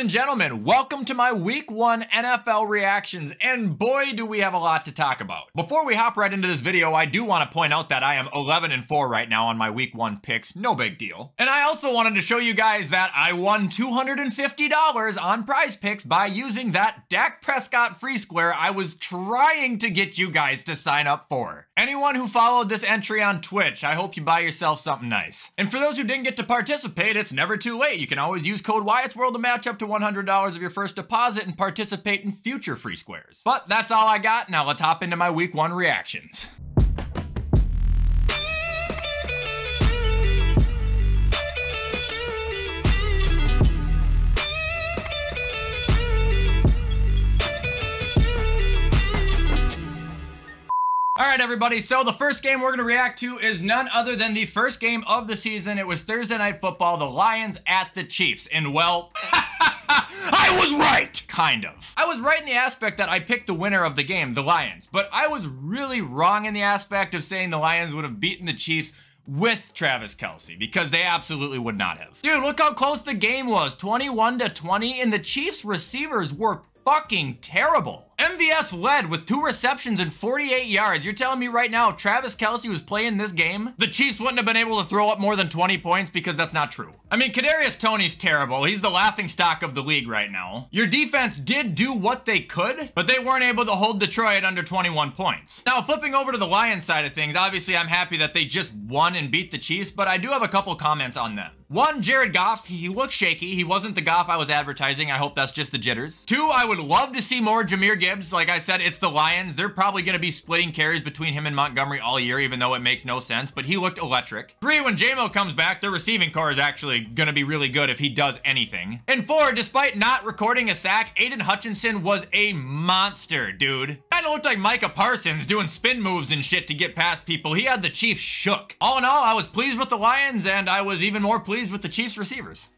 and gentlemen, welcome to my Week 1 NFL reactions, and boy do we have a lot to talk about. Before we hop right into this video, I do want to point out that I am 11-4 right now on my Week 1 picks, no big deal. And I also wanted to show you guys that I won $250 on Prize Picks by using that Dak Prescott free square I was trying to get you guys to sign up for. Anyone who followed this entry on Twitch, I hope you buy yourself something nice. And for those who didn't get to participate, it's never too late. You can always use code WyattzWorld to match up to $100 of your first deposit and participate in future free squares. But that's all I got. Now let's hop into my Week 1 reactions. Alright everybody, so the first game we're going to react to is none other than the first game of the season. It was Thursday Night Football, the Lions at the Chiefs, and well, I was right! Kind of. I was right in the aspect that I picked the winner of the game, the Lions, but I was really wrong in the aspect of saying the Lions would have beaten the Chiefs with Travis Kelce, because they absolutely would not have. Dude, look how close the game was, 21-20, and the Chiefs receivers were fucking terrible. MVS led with 2 receptions and 48 yards. You're telling me right now, if Travis Kelce was playing this game, the Chiefs wouldn't have been able to throw up more than 20 points? Because that's not true. I mean, Kadarius Toney's terrible. He's the laughingstock of the league right now. Your defense did do what they could, but they weren't able to hold Detroit under 21 points. Now, flipping over to the Lions side of things, obviously I'm happy that they just won and beat the Chiefs, but I do have a couple comments on them. 1, Jared Goff, he looked shaky. He wasn't the Goff I was advertising. I hope that's just the jitters. 2, I would love to see more Jahmyr Gibbs. Like I said, it's the Lions. They're probably going to be splitting carries between him and Montgomery all year, even though it makes no sense, but he looked electric. 3, when J-Mo comes back, their receiving core is actually going to be really good if he does anything. And 4, despite not recording a sack, Aiden Hutchinson was a monster, dude. Kinda looked like Micah Parsons doing spin moves and shit to get past people. He had the Chiefs shook. All in all, I was pleased with the Lions, and I was even more pleased with the Chiefs receivers.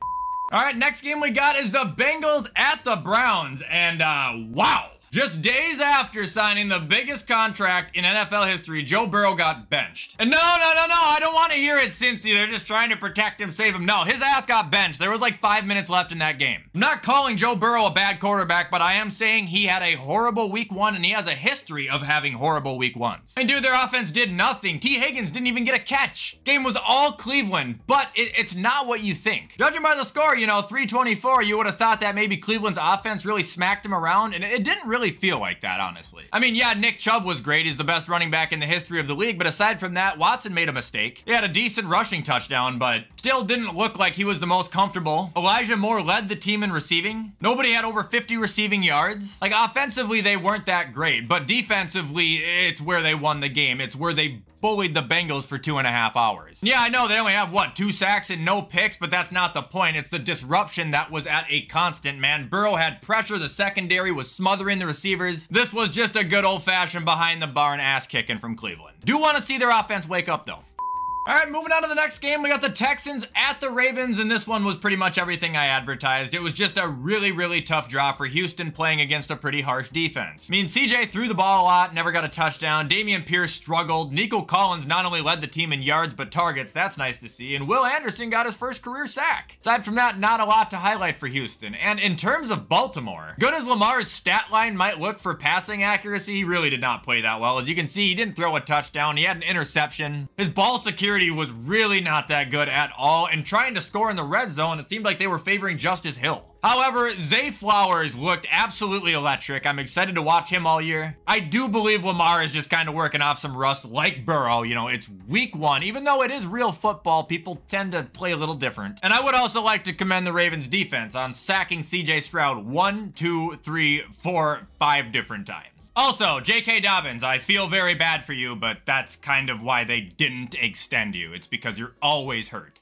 All right, next game we got is the Bengals at the Browns, and wow. Just days after signing the biggest contract in NFL history, Joe Burrow got benched. And no, I don't want to hear it, Cincy. They're just trying to protect him, save him. No, his ass got benched. There was like 5 minutes left in that game. I'm not calling Joe Burrow a bad quarterback, but I am saying he had a horrible week 1, and he has a history of having horrible week 1s. And dude, their offense did nothing. T. Higgins didn't even get a catch. Game was all Cleveland, but it's not what you think. Judging by the score, you know, 324, you would have thought that maybe Cleveland's offense really smacked him around, and it didn't really feel like that, honestly. I mean, yeah, Nick Chubb was great. He's the best running back in the history of the league, but aside from that, Watson made a mistake. He had a decent rushing touchdown, but still didn't look like he was the most comfortable. Elijah Moore led the team in receiving. Nobody had over 50 receiving yards. Like, offensively, they weren't that great, but defensively, it's where they won the game. It's where they bullied the Bengals for 2.5 hours. Yeah, I know they only have, what, 2 sacks and no picks, but that's not the point. It's the disruption that was at a constant, man. Burrow had pressure. The secondary was smothering the receivers. This was just a good old-fashioned behind-the-barn ass-kicking from Cleveland. Do want to see their offense wake up, though. All right, moving on to the next game, we got the Texans at the Ravens, and this one was pretty much everything I advertised. It was just a really, really tough draw for Houston playing against a pretty harsh defense. I mean, CJ threw the ball a lot, never got a touchdown. Dameon Pierce struggled. Nico Collins not only led the team in yards, but targets. That's nice to see. And Will Anderson got his first career sack. Aside from that, not a lot to highlight for Houston. And in terms of Baltimore, good as Lamar's stat line might look for passing accuracy, he really did not play that well. As you can see, he didn't throw a touchdown. He had an interception. His ball security was really not that good at all, and trying to score in the red zone, it seemed like they were favoring Justice Hill. However, Zay Flowers looked absolutely electric. I'm excited to watch him all year. I do believe Lamar is just kind of working off some rust like Burrow. You know, it's week 1. Even though it is real football, people tend to play a little different. And I would also like to commend the Ravens defense on sacking CJ Stroud 1, 2, 3, 4, 5 different times. Also, J.K. Dobbins, I feel very bad for you, but that's kind of why they didn't extend you. It's because you're always hurt.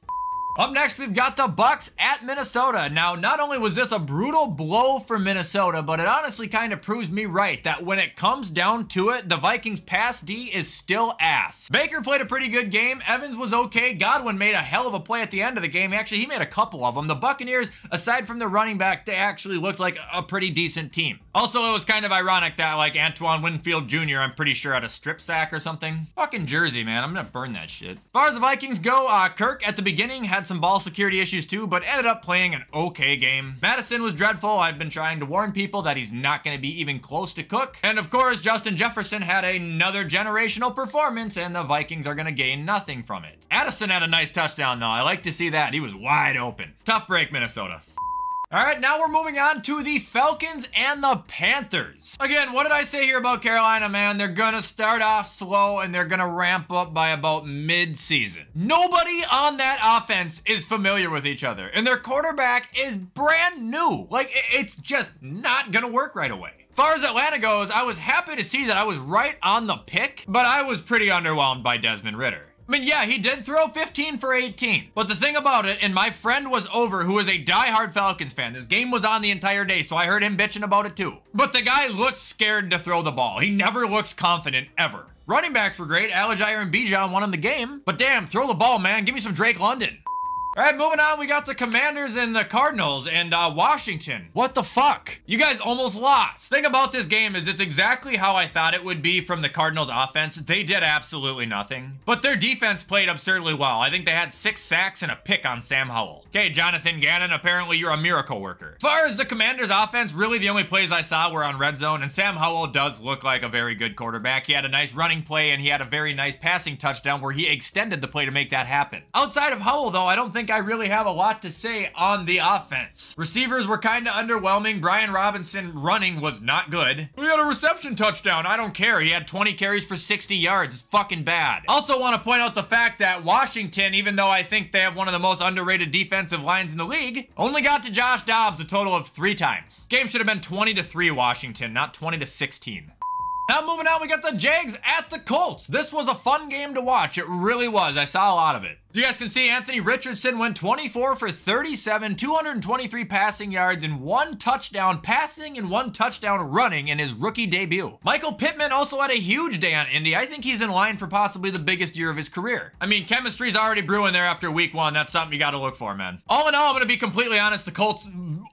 Up next, we've got the Bucs at Minnesota. Now, not only was this a brutal blow for Minnesota, but it honestly kind of proves me right that when it comes down to it, the Vikings pass D is still ass. Baker played a pretty good game. Evans was okay. Godwin made a hell of a play at the end of the game. Actually, he made a couple of them. The Buccaneers, aside from the running back, they actually looked like a pretty decent team. Also, it was kind of ironic that, like, Antoine Winfield Jr., I'm pretty sure, had a strip sack or something. Fucking Jersey, man. I'm gonna burn that shit. As far as the Vikings go, Kirk at the beginning had had some ball security issues too, but ended up playing an okay game. Madison was dreadful. I've been trying to warn people that he's not going to be even close to Cook. And of course, Justin Jefferson had another generational performance, and the Vikings are going to gain nothing from it. Addison had a nice touchdown though. I like to see that. He was wide open. Tough break, Minnesota. All right, now we're moving on to the Falcons and the Panthers. Again, what did I say here about Carolina, man? They're gonna start off slow and they're gonna ramp up by about mid-season. Nobody on that offense is familiar with each other, and their quarterback is brand new. Like, it's just not gonna work right away. As far as Atlanta goes, I was happy to see that I was right on the pick, but I was pretty underwhelmed by Desmond Ridder. I mean, yeah, he did throw 15 for 18. But the thing about it, and my friend was over who is a diehard Falcons fan. This game was on the entire day, so I heard him bitching about it too. But the guy looks scared to throw the ball. He never looks confident, ever. Running backs were great. Algier and Bijan won in the game. But damn, throw the ball, man. Give me some Drake London. All right, moving on, we got the Commanders and the Cardinals and Washington. What the fuck? You guys almost lost. Thing about this game is it's exactly how I thought it would be from the Cardinals offense. They did absolutely nothing, but their defense played absurdly well. I think they had 6 sacks and a pick on Sam Howell. Okay, Jonathan Gannon, apparently you're a miracle worker. As far as the Commanders offense, really the only plays I saw were on red zone, and Sam Howell does look like a very good quarterback. He had a nice running play and he had a very nice passing touchdown where he extended the play to make that happen. Outside of Howell though, I don't think I really have a lot to say on the offense. Receivers were kind of underwhelming. Brian Robinson running was not good. We had a reception touchdown. I don't care. He had 20 carries for 60 yards. It's fucking bad. Also want to point out the fact that Washington, even though I think they have one of the most underrated defensive lines in the league, only got to Josh Dobbs a total of 3 times. Game should have been 20-3 Washington, not 20-16. Now moving on, we got the Jags at the Colts. This was a fun game to watch. It really was. I saw a lot of it. As you guys can see, Anthony Richardson went 24 for 37, 223 passing yards, and 1 touchdown passing and 1 touchdown running in his rookie debut. Michael Pittman also had a huge day on Indy. I think he's in line for possibly the biggest year of his career. I mean, chemistry's already brewing there after week 1. That's something you got to look for, man. All in all, I'm going to be completely honest, the Colts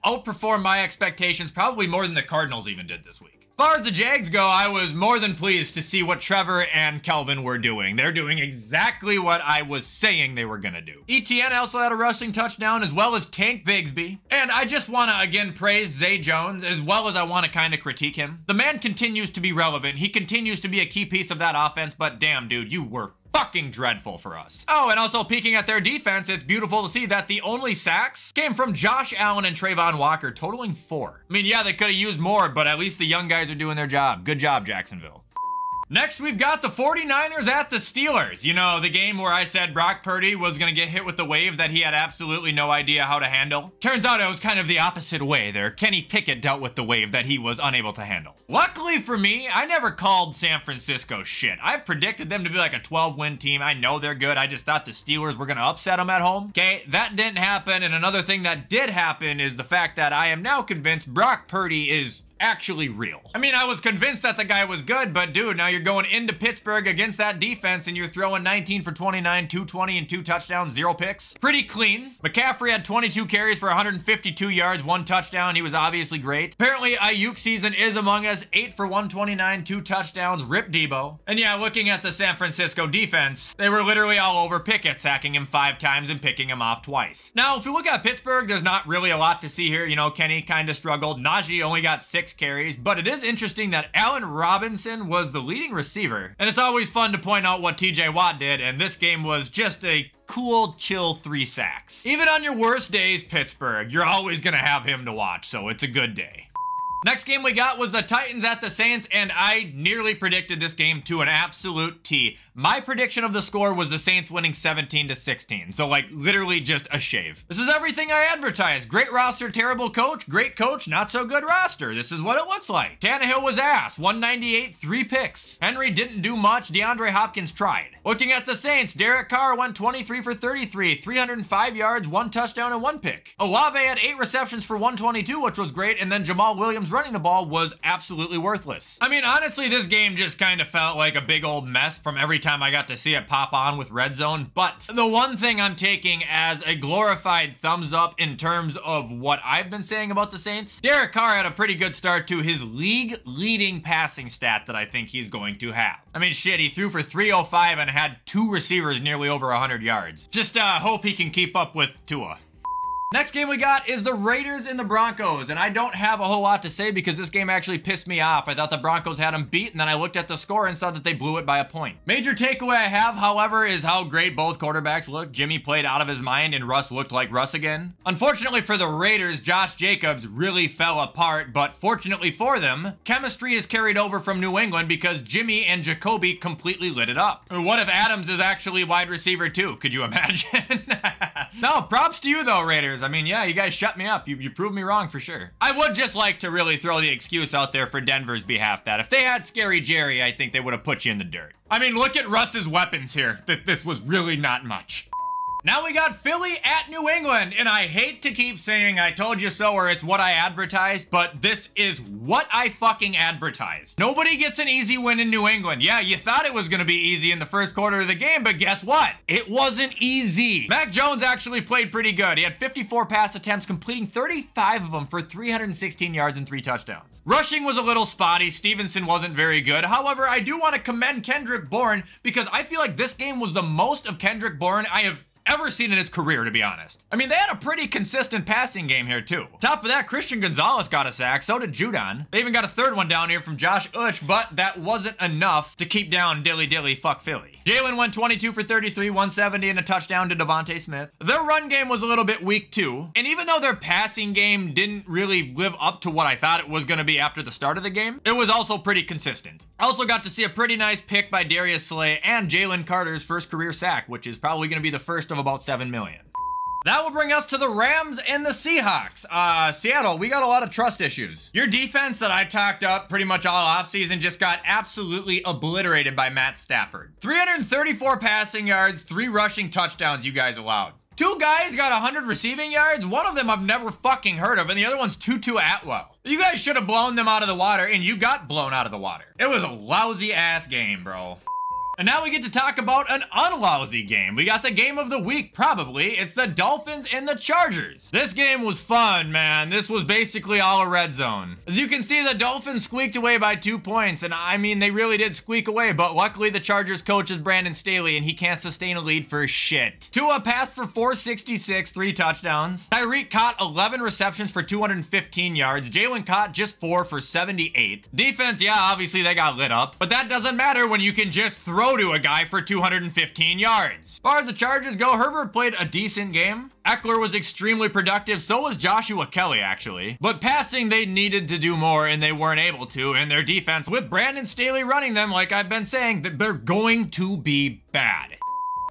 outperformed my expectations probably more than the Cardinals even did this week. As far as the Jags go, I was more than pleased to see what Trevor and Kelvin were doing. They're doing exactly what I was saying they were gonna do. ETN also had a rushing touchdown, as well as Tank Bigsby. And I just want to again praise Zay Jones, as well as I want to kind of critique him. The man continues to be relevant. He continues to be a key piece of that offense, but damn, dude, you were fucking dreadful for us. Oh, and also peeking at their defense, it's beautiful to see that the only sacks came from Josh Allen and Trayvon Walker, totaling 4. I mean, yeah, they could have used more, but at least the young guys are doing their job. Good job, Jacksonville. Next, we've got the 49ers at the Steelers. You know, the game where I said Brock Purdy was going to get hit with the wave that he had absolutely no idea how to handle. Turns out it was kind of the opposite way there. Kenny Pickett dealt with the wave that he was unable to handle. Luckily for me, I never called San Francisco shit. I've predicted them to be like a 12-win team. I know they're good. I just thought the Steelers were going to upset them at home. Okay, that didn't happen. And another thing that did happen is the fact that I am now convinced Brock Purdy is actually real. I mean, I was convinced that the guy was good, but dude, now you're going into Pittsburgh against that defense and you're throwing 19 for 29, 220 and 2 touchdowns, 0 picks. Pretty clean. McCaffrey had 22 carries for 152 yards, 1 touchdown. He was obviously great. Apparently, Ayuk's season is among us. 8 for 129, 2 touchdowns, rip Debo. And yeah, looking at the San Francisco defense, they were literally all over Pickett, sacking him 5 times and picking him off twice. Now, if you look at Pittsburgh, there's not really a lot to see here. You know, Kenny kind of struggled. Najee only got 6 carries, but it is interesting that Allen Robinson was the leading receiver. And it's always fun to point out what TJ Watt did, and this game was just a cool, chill 3 sacks. Even on your worst days, Pittsburgh, you're always gonna have him to watch, so it's a good day. Next game we got was the Titans at the Saints, and I nearly predicted this game to an absolute T. My prediction of the score was the Saints winning 17-16, so like literally just a shave. This is everything I advertised. Great roster, terrible coach, great coach, not so good roster. This is what it looks like. Tannehill was ass, 198, 3 picks. Henry didn't do much, DeAndre Hopkins tried. Looking at the Saints, Derek Carr went 23 for 33, 305 yards, 1 touchdown and 1 pick. Olave had 8 receptions for 122, which was great, and then Jamal Williams running the ball was absolutely worthless. I mean, honestly, this game just kind of felt like a big old mess from every time I got to see it pop on with Red Zone, but the one thing I'm taking as a glorified thumbs up in terms of what I've been saying about the Saints, Derek Carr had a pretty good start to his league-leading passing stat that I think he's going to have. I mean, shit, he threw for 305.5 and had 2 receivers nearly over 100 yards. Just hope he can keep up with Tua. Next game we got is the Raiders and the Broncos, and I don't have a whole lot to say because this game actually pissed me off. I thought the Broncos had them beat, and then I looked at the score and saw that they blew it by a point. Major takeaway I have, however, is how great both quarterbacks looked. Jimmy played out of his mind, and Russ looked like Russ again. Unfortunately for the Raiders, Josh Jacobs really fell apart, but fortunately for them, chemistry is carried over from New England because Jimmy and Jacoby completely lit it up. What if Adams is actually wide receiver too? Could you imagine? No, props to you though, Raiders. I mean, yeah, you guys shut me up. You proved me wrong for sure. I would just like to really throw the excuse out there for Denver's behalf that if they had Scary Jerry, I think they would have put you in the dirt. I mean, look at Russ's weapons here. This was really not much. Now we got Philly at New England, and I hate to keep saying I told you so or it's what I advertised, but this is what I fucking advertised. Nobody gets an easy win in New England. Yeah, you thought it was gonna be easy in the first quarter of the game, but guess what? It wasn't easy. Mac Jones actually played pretty good. He had 54 pass attempts, completing 35 of them for 316 yards and 3 touchdowns. Rushing was a little spotty. Stevenson wasn't very good. However, I do want to commend Kendrick Bourne because I feel like this game was the most of Kendrick Bourne I have ever seen in his career, to be honest. I mean, they had a pretty consistent passing game here, too. Top of that, Christian Gonzalez got a sack, so did Judon. They even got a third one down here from Josh Uch, but that wasn't enough to keep down dilly fuck Philly. Jalen went 22 for 33, 170, and a touchdown to Devontae Smith. Their run game was a little bit weak, too. And even though their passing game didn't really live up to what I thought it was going to be after the start of the game, it was also pretty consistent. I also got to see a pretty nice pick by Darius Slay and Jalen Carter's first career sack, which is probably going to be the first of about 7 million. That will bring us to the Rams and the Seahawks. Seattle, we got a lot of trust issues. Your defense that I talked up pretty much all offseason just got absolutely obliterated by Matt Stafford. 334 passing yards, 3 rushing touchdowns you guys allowed. 2 guys got 100 receiving yards. One of them I've never fucking heard of, and the other one's Tutu Atwell. You guys should have blown them out of the water, and you got blown out of the water. It was a lousy ass game, bro. And now we get to talk about an unlousy game. We got the game of the week, probably. It's the Dolphins and the Chargers. This game was fun, man. This was basically all a red zone. As you can see, the Dolphins squeaked away by 2 points, and I mean, they really did squeak away, but luckily the Chargers coach is Brandon Staley, and he can't sustain a lead for shit. Tua passed for 466, 3 touchdowns. Tyreek caught 11 receptions for 215 yards. Jalen caught just 4 for 78. Defense, yeah, obviously they got lit up, but that doesn't matter when you can just throw to a guy for 215 yards. As far as the Chargers go, Herbert played a decent game. Eckler was extremely productive, so was Joshua Kelly, actually. But passing, they needed to do more, and they weren't able to. And their defense, with Brandon Staley running them, like I've been saying, that they're going to be bad.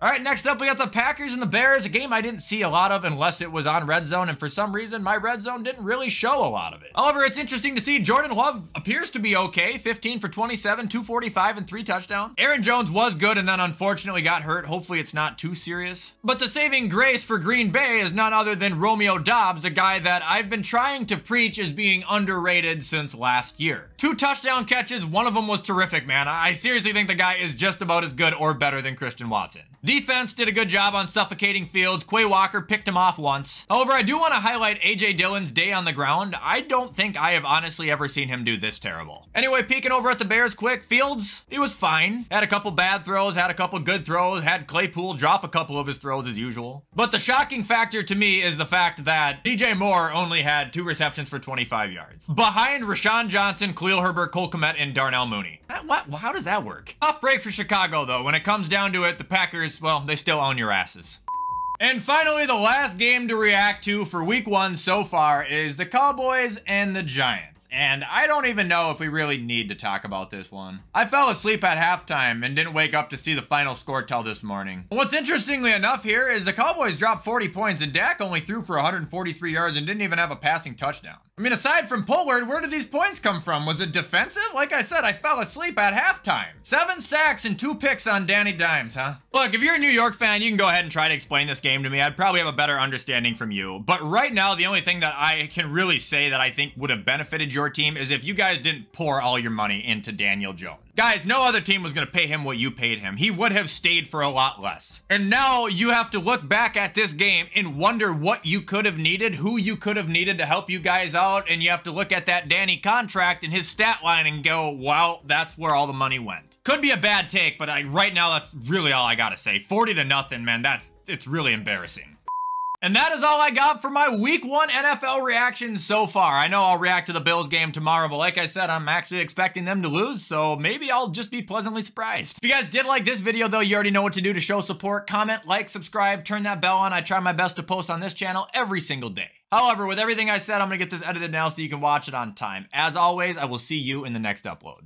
All right, next up, we got the Packers and the Bears, a game I didn't see a lot of unless it was on Red Zone, and for some reason, my Red Zone didn't really show a lot of it. However, it's interesting to see Jordan Love appears to be okay, 15 for 27, 245, and 3 touchdowns. Aaron Jones was good and then unfortunately got hurt. Hopefully it's not too serious. But the saving grace for Green Bay is none other than Romeo Doubs, a guy that I've been trying to preach as being underrated since last year. 2 touchdown catches, one of them was terrific, man. I seriously think the guy is just about as good or better than Christian Watson. Defense did a good job on suffocating Fields. Quay Walker picked him off once. However, I do want to highlight A.J. Dillon's day on the ground. I don't think I have honestly ever seen him do this terrible. Anyway, peeking over at the Bears quick, Fields, he was fine. Had a couple bad throws, had a couple good throws, had Claypool drop a couple of his throws as usual. But the shocking factor to me is the fact that DJ Moore only had 2 receptions for 25 yards. Behind Rashawn Johnson, Khalil Herbert, Cole Kmet, and Darnell Mooney. How does that work? Tough break for Chicago, though. When it comes down to it, the Packers, well, they still own your asses. And finally, the last game to react to for week 1 so far is the Cowboys and the Giants. And I don't even know if we really need to talk about this one. I fell asleep at halftime and didn't wake up to see the final score till this morning. What's interestingly enough here is the Cowboys dropped 40 points and Dak only threw for 143 yards and didn't even have a passing touchdown. I mean, aside from Pollard, where did these points come from? Was it defensive? Like I said, I fell asleep at halftime. 7 sacks and 2 picks on Danny Dimes, huh? Look, if you're a New York fan, you can go ahead and try to explain this game to me. I'd probably have a better understanding from you. But right now, the only thing that I can really say that I think would have benefited your team is if you guys didn't pour all your money into Daniel Jones. Guys, no other team was going to pay him what you paid him. He would have stayed for a lot less. And now you have to look back at this game and wonder what you could have needed, who you could have needed to help you guys out, and you have to look at that Danny contract and his stat line and go, well, that's where all the money went. Could be a bad take, but right now that's really all I gotta say. 40-0, man. It's really embarrassing. And that is all I got for my week 1 NFL reaction so far. I know I'll react to the Bills game tomorrow, but like I said, I'm actually expecting them to lose, so maybe I'll just be pleasantly surprised. If you guys did like this video though, you already know what to do to show support. Comment, like, subscribe, turn that bell on. I try my best to post on this channel every single day. However, with everything I said, I'm gonna get this edited now so you can watch it on time. As always, I will see you in the next upload.